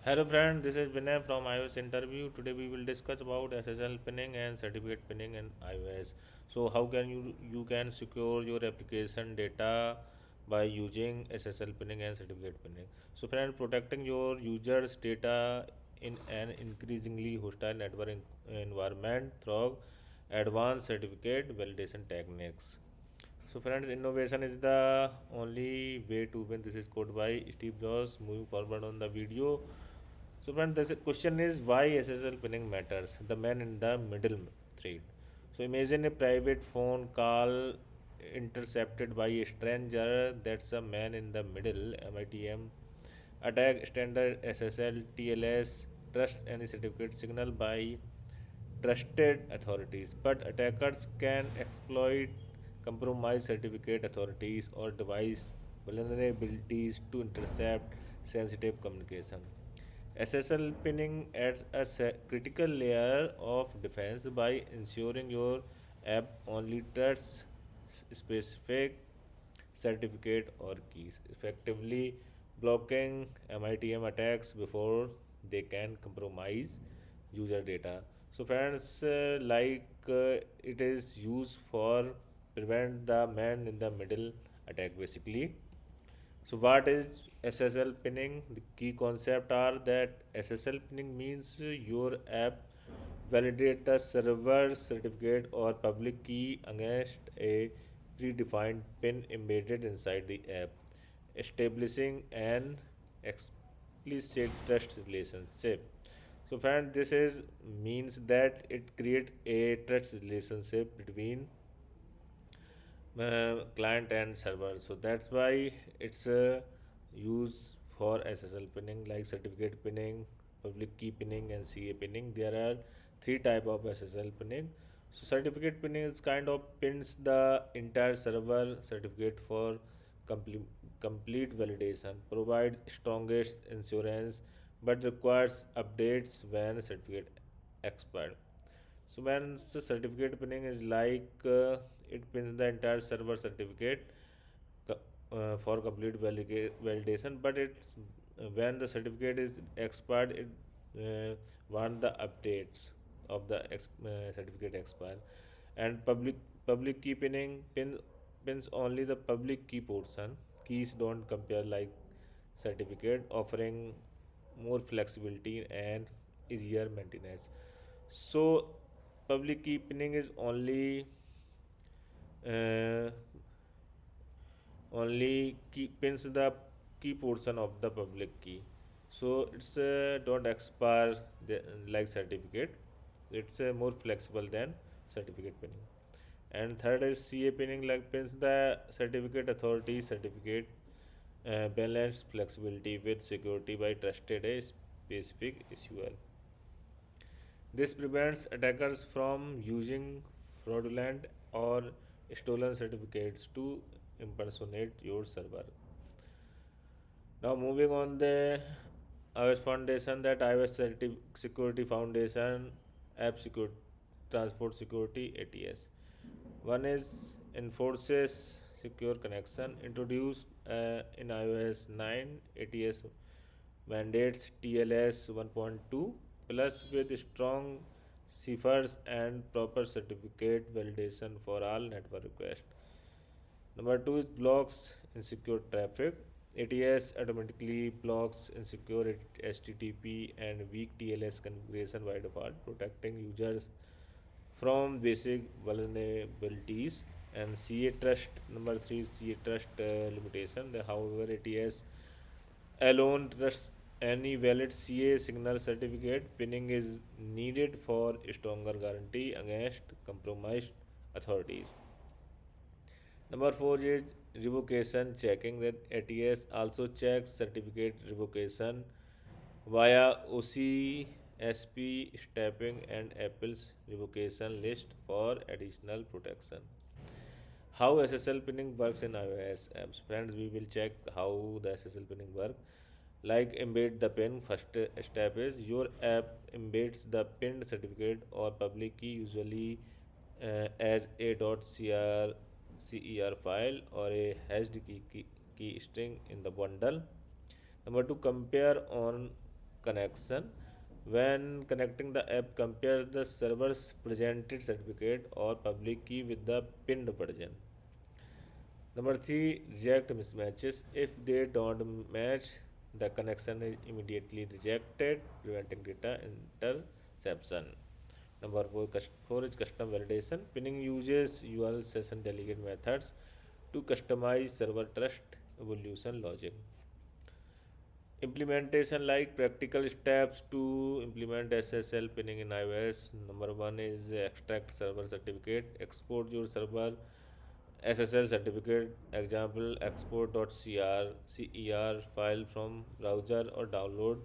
Hello friend, this is Vinay from iOS Interview. Today we will discuss about SSL pinning and certificate pinning in iOS. So how can you can secure your application data by using SSL pinning and certificate pinning. So friend, protecting your users data in an increasingly hostile network environment through advanced certificate validation techniques. So friends, innovation is the only way to win. This is quote by Steve Jobs. Moving forward on the video. So friends, the question is why SSL pinning matters. The man in the middle thread. So imagine a private phone call intercepted by a stranger. That's a man in the middle. MITM attack standard SSL TLS trust any certificate signal by trusted authorities, but attackers can exploit compromised certificate authorities or device vulnerabilities to intercept sensitive communication. SSL pinning adds a critical layer of defense by ensuring your app only trusts specific certificate or keys, effectively blocking MITM attacks before they can compromise user data. So, friends, it is used for prevent the man in the middle attack basically. So, what is SSL pinning? The key concept are that SSL pinning means your app validate the server certificate or public key against a predefined pin embedded inside the app, establishing an explicit trust relationship. So, friend, this is means that it create a trust relationship between client and server. So that's why it's used for SSL pinning like certificate pinning, public key pinning, and CA pinning. There are three type of SSL pinning. So certificate pinning is kind of pins the entire server certificate for complete complete validation, provides strongest insurance, but requires updates when certificate expired. So when the certificate pinning is it pins the entire server certificate for complete validation, but it's when the certificate is expired, it want the updates of the certificate expire. And public key pinning pins only the public key portion. Keys don't compare like certificate, offering more flexibility and easier maintenance. So public key pinning is uh, only key pins the key portion of the public key. So it's don't expire like certificate. It's more flexible than certificate pinning. And third is CA pinning, like pins the certificate authority certificate, balanced flexibility with security by trusted a specific issuer. This prevents attackers from using fraudulent or stolen certificates to impersonate your server. Now, moving on the iOS Foundation, that iOS Security Foundation, App Security, Transport Security (ATS). One is enforces secure connection, introduced in iOS 9. ATS mandates TLS 1.2 plus with strong ciphers and proper certificate validation for all network requests. Number two is blocks insecure traffic. ATS automatically blocks insecure HTTP and weak TLS configuration by default, protecting users from basic vulnerabilities. And CA trust, number three is CA trust limitation. However, ATS alone trusts any valid CA signal certificate. Pinning is needed for stronger guarantee against compromised authorities. Number four is revocation checking, that ATS also checks certificate revocation via OCSP stepping and Apple's revocation list for additional protection. How SSL pinning works in iOS apps. Friends, we will check how the SSL pinning work. Like embed the pin, first step is your app embeds the pinned certificate or public key, usually as a .cer file or a hashed key string in the bundle. Number two, compare on connection. When connecting the app, compares the server's presented certificate or public key with the pinned version. Number three, reject mismatches. If they don't match, the connection is immediately rejected, preventing data interception. Number four is custom validation. Pinning uses URL session delegate methods to customize server trust evolution logic. Implementation, like practical steps to implement SSL pinning in iOS. Number one is extract server certificate. Export your server SSL certificate, example export.cer file from browser or download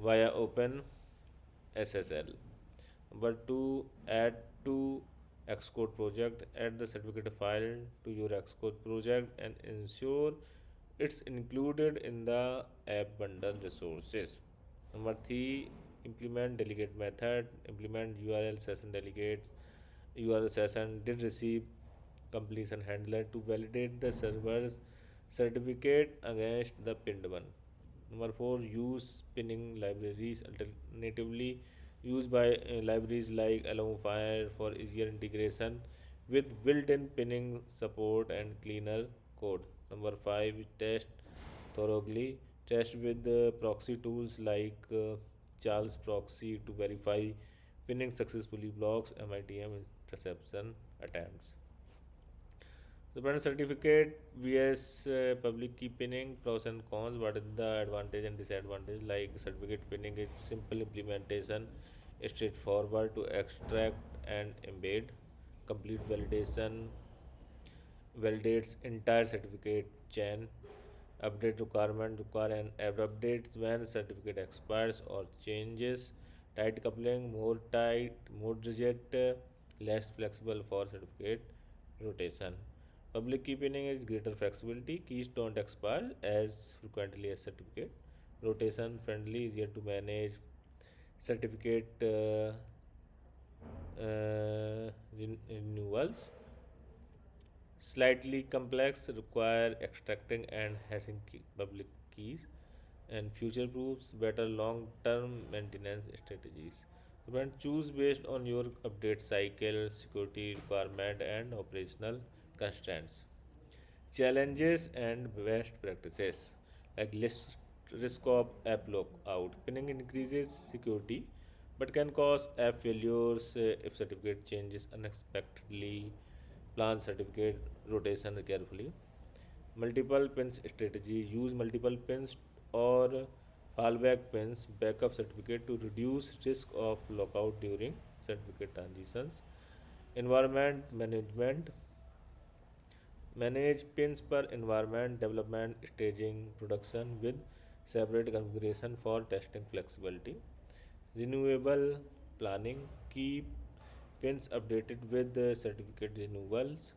via Open SSL. Number two, add to Xcode project. Add the certificate file to your Xcode project and ensure it's included in the app bundle resources. Number three, implement delegate method. Implement URL session delegates. URL session did receive completion handler to validate the server's certificate against the pinned one. Number four, use pinning libraries. Alternatively, used by libraries like Alumfire for easier integration with built-in pinning support and cleaner code. Number five, test thoroughly. Test with proxy tools like Charles Proxy to verify pinning successfully blocks MITM interception attempts. The brand certificate vs public key pinning, pros and cons. What is the advantage and disadvantage? Like certificate pinning is simple implementation, straightforward to extract and embed. Complete validation validates entire certificate chain. Update requirement require an app updates when certificate expires or changes. Tight coupling, more rigid, less flexible for certificate rotation. Public key pinning is greater flexibility. Keys don't expire as frequently as certificate. Rotation friendly, easier to manage. Certificate renewals slightly complex, require extracting and hashing public keys, and future proofs better long term maintenance strategies. So when choose based on your update cycle, security requirement, and operational constraints. Challenges and best practices, like list risk of app lockout. Pinning increases security but can cause app failures if certificate changes unexpectedly. Plan certificate rotation carefully. Multiple pins strategy, use multiple pins or fallback pins backup certificate to reduce risk of lockout during certificate transitions. Environment management, manage pins per environment, development, staging, production with separate configuration for testing flexibility. Renewable planning, keep pins updated with the certificate renewals.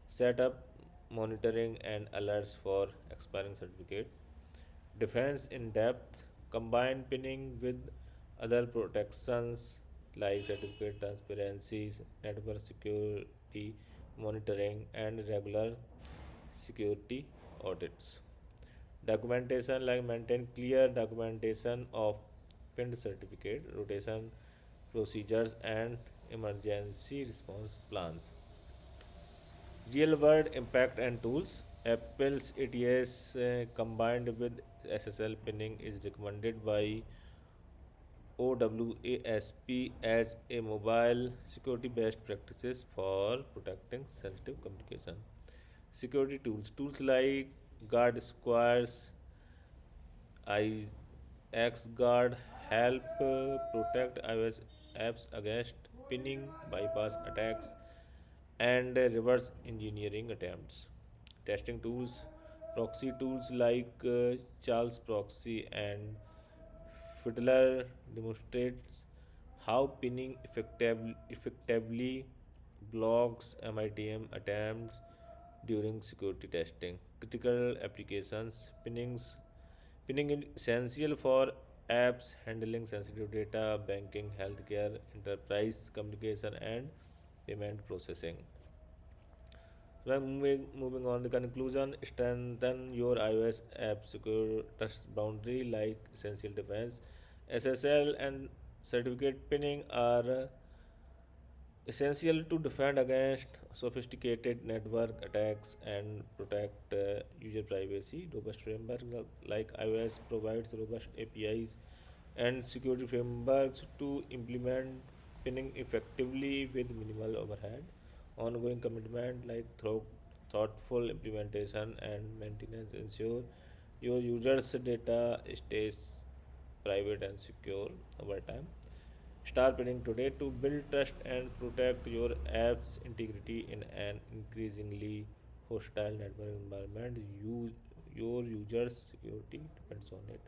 Set up monitoring and alerts for expiring certificate. Defense in depth, combine pinning with other protections like certificate transparencies, network security monitoring, and regular security audits. Documentation, like maintain clear documentation of pinned certificate, rotation procedures, and emergency response plans. Real world impact and tools. Apple's ATS combined with SSL pinning is recommended by OWASP as a mobile security best practices for protecting sensitive communication. Security tools. Tools like Guard Squares, XGuard help protect iOS apps against pinning, bypass attacks, and reverse engineering attempts. Testing tools, proxy tools like Charles Proxy and Fiddler demonstrates how pinning effectively blocks MITM attempts during security testing. Critical applications, pinning is essential for apps handling sensitive data, banking, healthcare, enterprise communication, and payment processing. So I'm moving on the conclusion. Strengthen your iOS app secure trust boundary like essential defense. SSL and certificate pinning are essential to defend against sophisticated network attacks and protect user privacy. Robust framework like iOS provides robust APIs and security frameworks to implement pinning effectively with minimal overhead. Ongoing commitment like thoughtful implementation and maintenance ensure your users' data stays private and secure over time. Star pinning today to build trust and protect your app's integrity in an increasingly hostile network environment. Your users' security depends on it.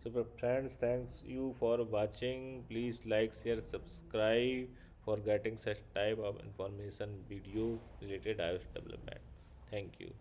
So, friends, thanks you for watching. Please like, share, subscribe for getting such type of information video related iOS development. Thank you.